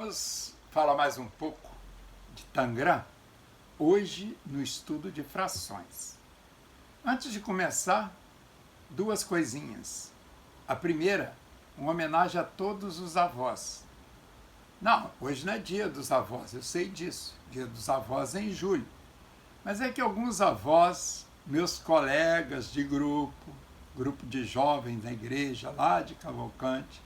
Vamos falar mais um pouco de Tangram, hoje no estudo de frações. Antes de começar, duas coisinhas. A primeira, uma homenagem a todos os avós. Não, hoje não é dia dos avós, eu sei disso. Dia dos avós é em julho. Mas é que alguns avós, meus colegas de grupo de jovens da igreja lá de Cavalcante,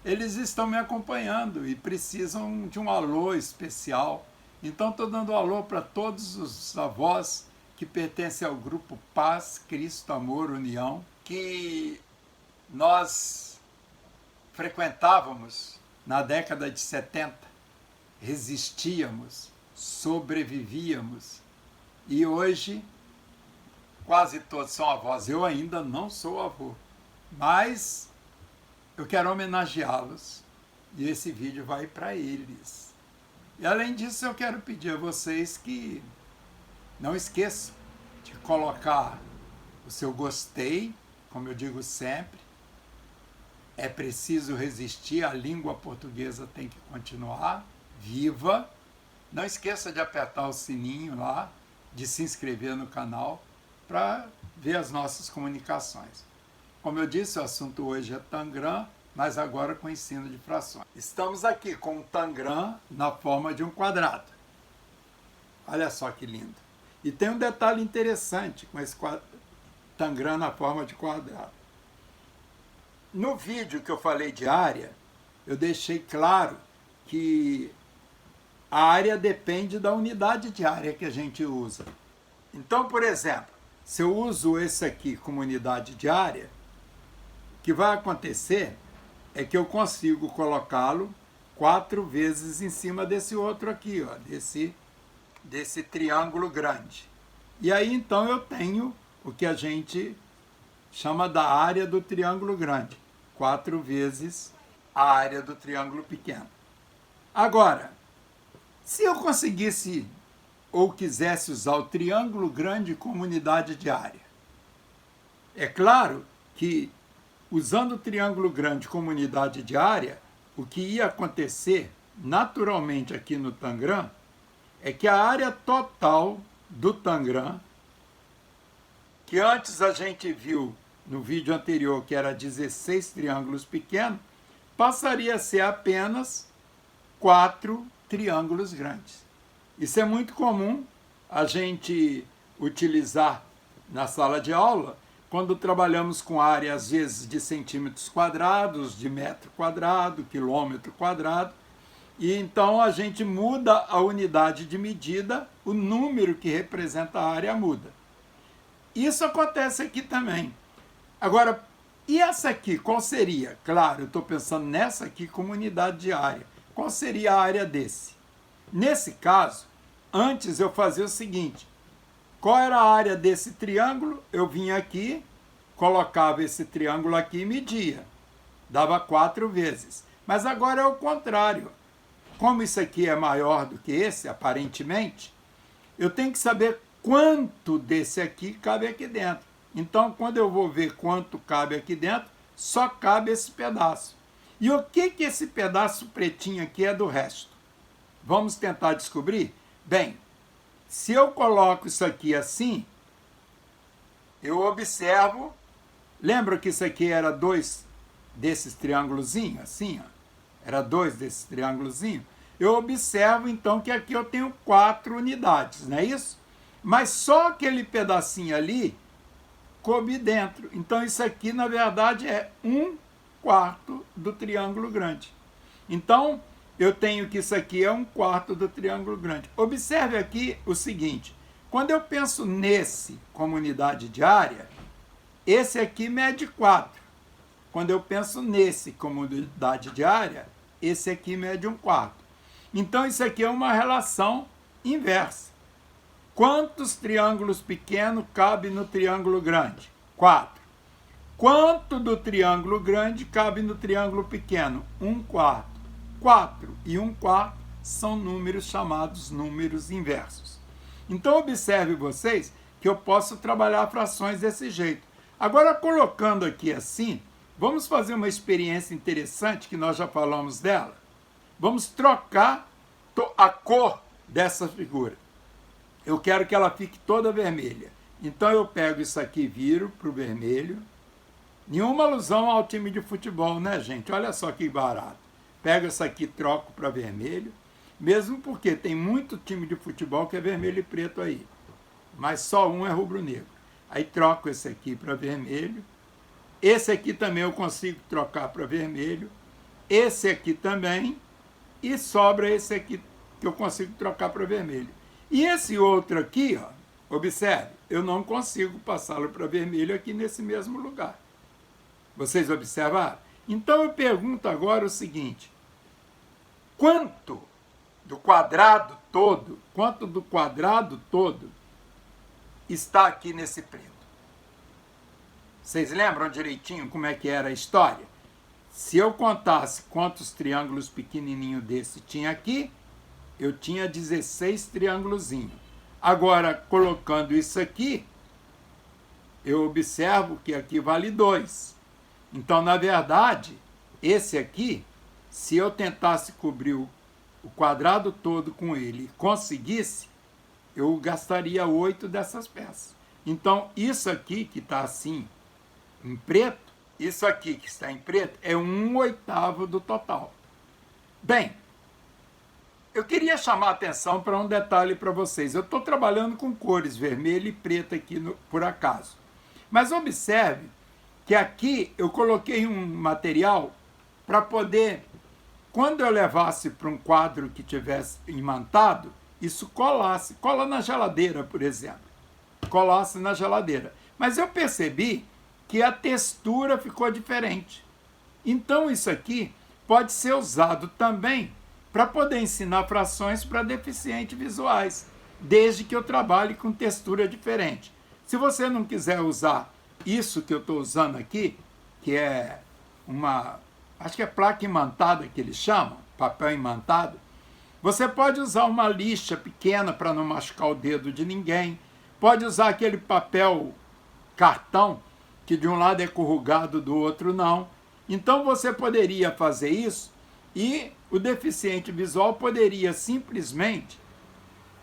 eles estão me acompanhando e precisam de um alô especial. Então estou dando alô para todos os avós que pertencem ao grupo Paz, Cristo, Amor, União, que nós frequentávamos na década de 70, resistíamos, sobrevivíamos e hoje quase todos são avós. Eu ainda não sou avô, mas eu quero homenageá-los e esse vídeo vai para eles. E além disso, eu quero pedir a vocês que não esqueçam de colocar o seu gostei, como eu digo sempre. É preciso resistir, a língua portuguesa tem que continuar viva. Não esqueça de apertar o sininho lá, de se inscrever no canal para ver as nossas comunicações. Como eu disse, o assunto hoje é Tangram, mas agora com ensino de frações. Estamos aqui com o Tangram na forma de um quadrado. Olha só que lindo. E tem um detalhe interessante com esse Tangram na forma de quadrado. No vídeo que eu falei de área, eu deixei claro que a área depende da unidade de área que a gente usa. Então, por exemplo, se eu uso esse aqui como unidade de área, o que vai acontecer é que eu consigo colocá-lo 4 vezes em cima desse outro aqui, ó, desse triângulo grande. E aí, então, eu tenho o que a gente chama da área do triângulo grande. 4 vezes a área do triângulo pequeno. Agora, se eu conseguisse ou quisesse usar o triângulo grande como unidade de área, é claro que, usando o triângulo grande como unidade de área, o que ia acontecer naturalmente aqui no Tangram é que a área total do Tangram, que antes a gente viu no vídeo anterior que era 16 triângulos pequenos, passaria a ser apenas 4 triângulos grandes. Isso é muito comum a gente utilizar na sala de aula, quando trabalhamos com área, às vezes, de centímetros quadrados, de metro quadrado, quilômetro quadrado, e então a gente muda a unidade de medida, o número que representa a área muda. Isso acontece aqui também. Agora, e essa aqui, qual seria? Claro, eu estou pensando nessa aqui como unidade de área. Qual seria a área desse? Nesse caso, antes eu fazia o seguinte: qual era a área desse triângulo? Eu vinha aqui, colocava esse triângulo aqui e media. Dava 4 vezes. Mas agora é o contrário. Como isso aqui é maior do que esse, aparentemente, eu tenho que saber quanto desse aqui cabe aqui dentro. Então, quando eu vou ver quanto cabe aqui dentro, só cabe esse pedaço. E o que esse pedaço pretinho aqui é do resto? Vamos tentar descobrir? Bem, se eu coloco isso aqui assim, eu observo, lembra que isso aqui era 2 desses triângulozinhos, assim, ó? Era 2 desses triângulozinhos? Eu observo, então, que aqui eu tenho 4 unidades, não é isso? Mas só aquele pedacinho ali coube dentro. Então, isso aqui, na verdade, é 1/4 do triângulo grande. Então, eu tenho que isso aqui é 1/4 do triângulo grande. Observe aqui o seguinte: quando eu penso nesse como unidade de área, esse aqui mede 4. Quando eu penso nesse como unidade de área, esse aqui mede 1/4. Então, isso aqui é uma relação inversa. Quantos triângulos pequenos cabe no triângulo grande? 4. Quanto do triângulo grande cabe no triângulo pequeno? 1/4. 4 e 1/4 são números chamados números inversos. Então, observe vocês que eu posso trabalhar frações desse jeito. Agora, colocando aqui assim, vamos fazer uma experiência interessante que nós já falamos dela. vamos trocar a cor dessa figura. Eu quero que ela fique toda vermelha. Então eu pego isso aqui e viro para o vermelho. Nenhuma alusão ao time de futebol, né, gente? Olha só que barato. Pego isso aqui e troco para vermelho. Mesmo porque tem muito time de futebol que é vermelho e preto aí. Mas só um é rubro-negro. Aí troco esse aqui para vermelho. Esse aqui também eu consigo trocar para vermelho. Esse aqui também. E sobra esse aqui que eu consigo trocar para vermelho. E esse outro aqui, ó, observe, eu não consigo passá-lo para vermelho aqui nesse mesmo lugar. Vocês observaram? Então eu pergunto agora o seguinte: quanto do quadrado todo está aqui nesse preto? Vocês lembram direitinho como é que era a história? Se eu contasse quantos triângulos pequenininhos desse tinha aqui, eu tinha 16 triângulozinhos. Agora, colocando isso aqui, eu observo que aqui vale 2. Então, na verdade, esse aqui, se eu tentasse cobrir o quadrado todo com ele e conseguisse, eu gastaria 8 dessas peças. Então, isso aqui que está assim, em preto, isso aqui que está em preto, é 1/8 do total. Bem, eu queria chamar a atenção para um detalhe para vocês. Eu estou trabalhando com cores vermelho e preto aqui por acaso. Mas observe que aqui eu coloquei um material para poder, quando eu levasse para um quadro que tivesse imantado, isso colasse. Cola na geladeira, por exemplo. Colasse na geladeira. Mas eu percebi que a textura ficou diferente. Então isso aqui pode ser usado também para poder ensinar frações para deficientes visuais, desde que eu trabalhe com textura diferente. Se você não quiser usar isso que eu estou usando aqui, que é acho que é placa imantada que eles chamam, papel imantado, você pode usar uma lixa pequena para não machucar o dedo de ninguém, pode usar aquele papel cartão, que de um lado é corrugado, do outro não. Então você poderia fazer isso e o deficiente visual poderia simplesmente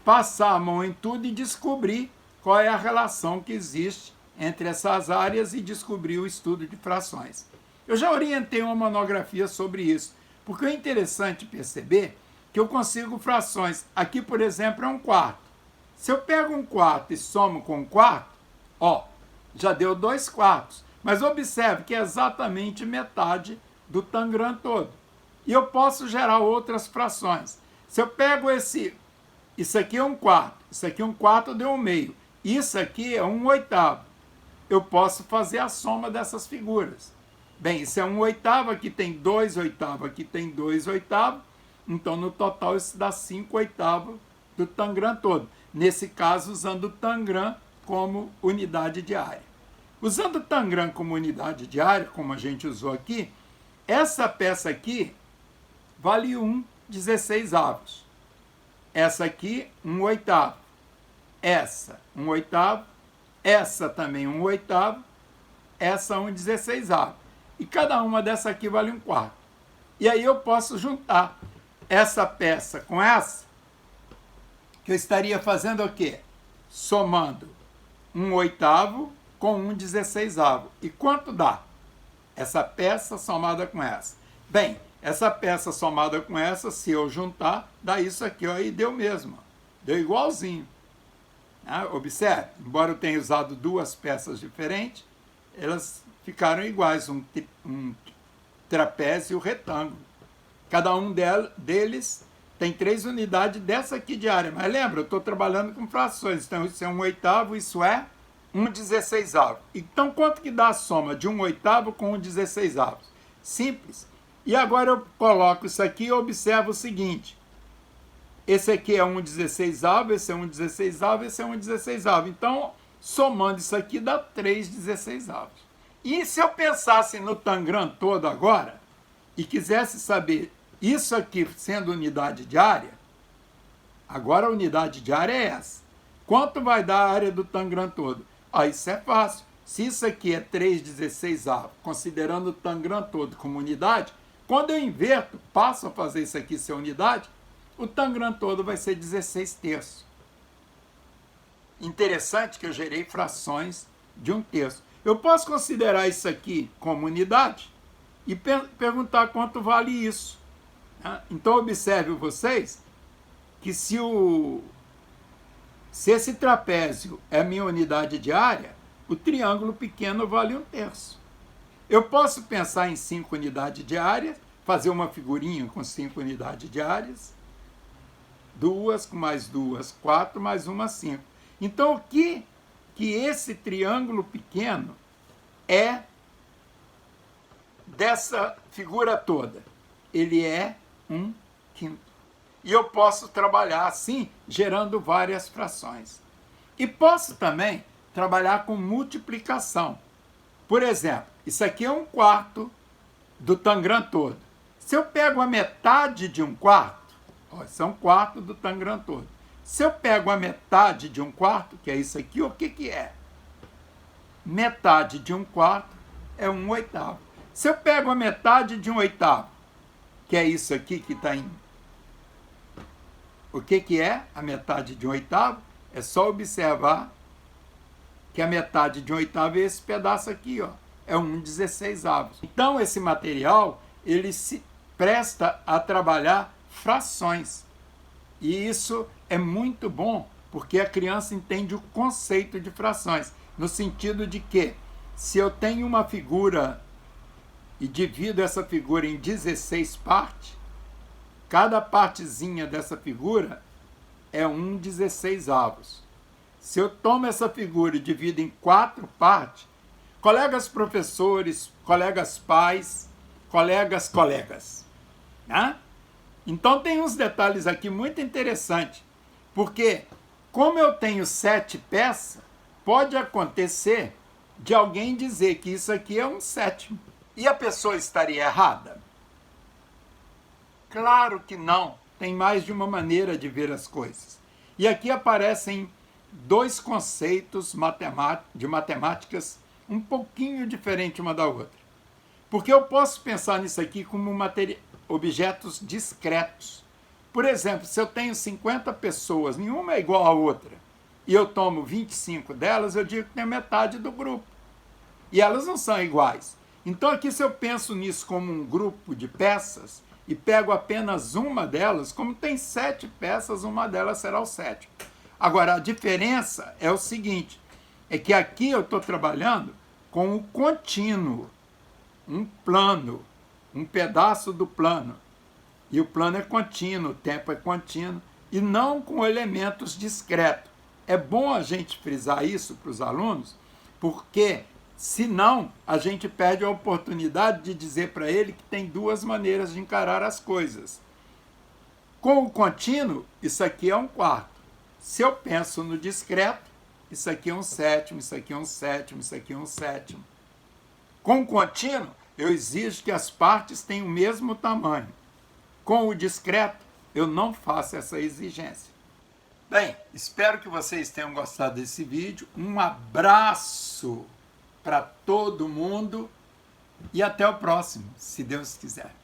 passar a mão em tudo e descobrir qual é a relação que existe entre essas áreas e descobrir o estudo de frações. Eu já orientei uma monografia sobre isso, porque é interessante perceber que eu consigo frações. Aqui, por exemplo, é 1/4. Se eu pego 1/4 e somo com 1/4, ó, já deu 2/4. Mas observe que é exatamente metade do tangram todo. E eu posso gerar outras frações. Se eu pego isso aqui é 1/4, isso aqui é 1/4 deu 1/2, isso aqui é 1/8. Eu posso fazer a soma dessas figuras. Bem, isso é 1/8, aqui tem 2/8, aqui tem 2/8, então no total isso dá 5/8 do tangram todo. Nesse caso, usando o tangram como unidade de área. Usando o tangram como unidade de área, como a gente usou aqui, essa peça aqui vale 1/16. Essa aqui, 1/8. Essa, 1/8. Essa também, 1/8. Essa, 1/16. E cada uma dessa aqui vale 1/4. E aí eu posso juntar essa peça com essa, que eu estaria fazendo o quê? Somando 1/8 com 1/16. E quanto dá essa peça somada com essa? Bem, essa peça somada com essa, se eu juntar, dá isso aqui, ó, e deu mesmo. Deu igualzinho. Observe, embora eu tenha usado duas peças diferentes, elas ficaram iguais, um trapézio e um retângulo. Cada um deles tem 3 unidades dessa aqui de área. Mas lembra, eu estou trabalhando com frações, então isso é 1/8, isso é 1/16. Então, quanto que dá a soma de 1/8 com 1/16? Simples. E agora eu coloco isso aqui e observo o seguinte. Esse aqui é 1/16, esse é 1/16, esse é 1/16. Então, somando isso aqui, dá 3/16. E se eu pensasse no tangram todo agora, e quisesse saber isso aqui sendo unidade de área, agora a unidade de área é essa. Quanto vai dar a área do tangram todo? Isso é fácil. Se isso aqui é 3/16, considerando o tangram todo como unidade, quando eu inverto, passo a fazer isso aqui ser unidade, o tangram todo vai ser 16 terços. Interessante que eu gerei frações de 1 terço. Eu posso considerar isso aqui como unidade e perguntar quanto vale isso. Então, observe vocês que se esse trapézio é minha unidade diária, o triângulo pequeno vale 1 terço. Eu posso pensar em 5 unidades diárias, fazer uma figurinha com 5 unidades diárias, 2 com mais 2, 4 mais 1, 5. Então, o que esse triângulo pequeno é dessa figura toda? Ele é 1/5. E eu posso trabalhar assim, gerando várias frações. E posso também trabalhar com multiplicação. Por exemplo, isso aqui é 1/4 do tangram todo. Se eu pego a metade de 1/4, isso é 1/4 do tangram todo. Se eu pego a metade de 1/4, que é isso aqui, o que é? Metade de 1/4 é 1/8. Se eu pego a metade de 1/8, que é isso aqui que está em... O que é a metade de 1/8? É só observar que a metade de 1/8 é esse pedaço aqui, ó. É 1/16. Então, esse material, ele se presta a trabalhar frações. E isso é muito bom, porque a criança entende o conceito de frações, no sentido de que, se eu tenho uma figura e divido essa figura em 16 partes, cada partezinha dessa figura é 1/16. Se eu tomo essa figura e divido em 4 partes, colegas professores, colegas pais, colegas, né? Então tem uns detalhes aqui muito interessantes, porque como eu tenho 7 peças, pode acontecer de alguém dizer que isso aqui é 1/7. E a pessoa estaria errada? Claro que não. Tem mais de uma maneira de ver as coisas. E aqui aparecem 2 conceitos de matemáticas um pouquinho diferentes uma da outra. Porque eu posso pensar nisso aqui como objetos discretos. Por exemplo, se eu tenho 50 pessoas, nenhuma é igual à outra, e eu tomo 25 delas, eu digo que tem metade do grupo. E elas não são iguais. Então aqui, se eu penso nisso como um grupo de peças, e pego apenas uma delas, como tem 7 peças, uma delas será o 7. Agora, a diferença é o seguinte, é que aqui eu estou trabalhando com o contínuo, um plano, um pedaço do plano. E o plano é contínuo, o tempo é contínuo, e não com elementos discretos. É bom a gente frisar isso para os alunos, porque senão a gente perde a oportunidade de dizer para ele que tem 2 maneiras de encarar as coisas. Com o contínuo, isso aqui é 1/4. Se eu penso no discreto, isso aqui é 1/7, isso aqui é 1/7, isso aqui é 1/7. Com o contínuo, eu exijo que as partes tenham o mesmo tamanho. Com o discreto, eu não faço essa exigência. Bem, espero que vocês tenham gostado desse vídeo. Um abraço para todo mundo e até o próximo, se Deus quiser.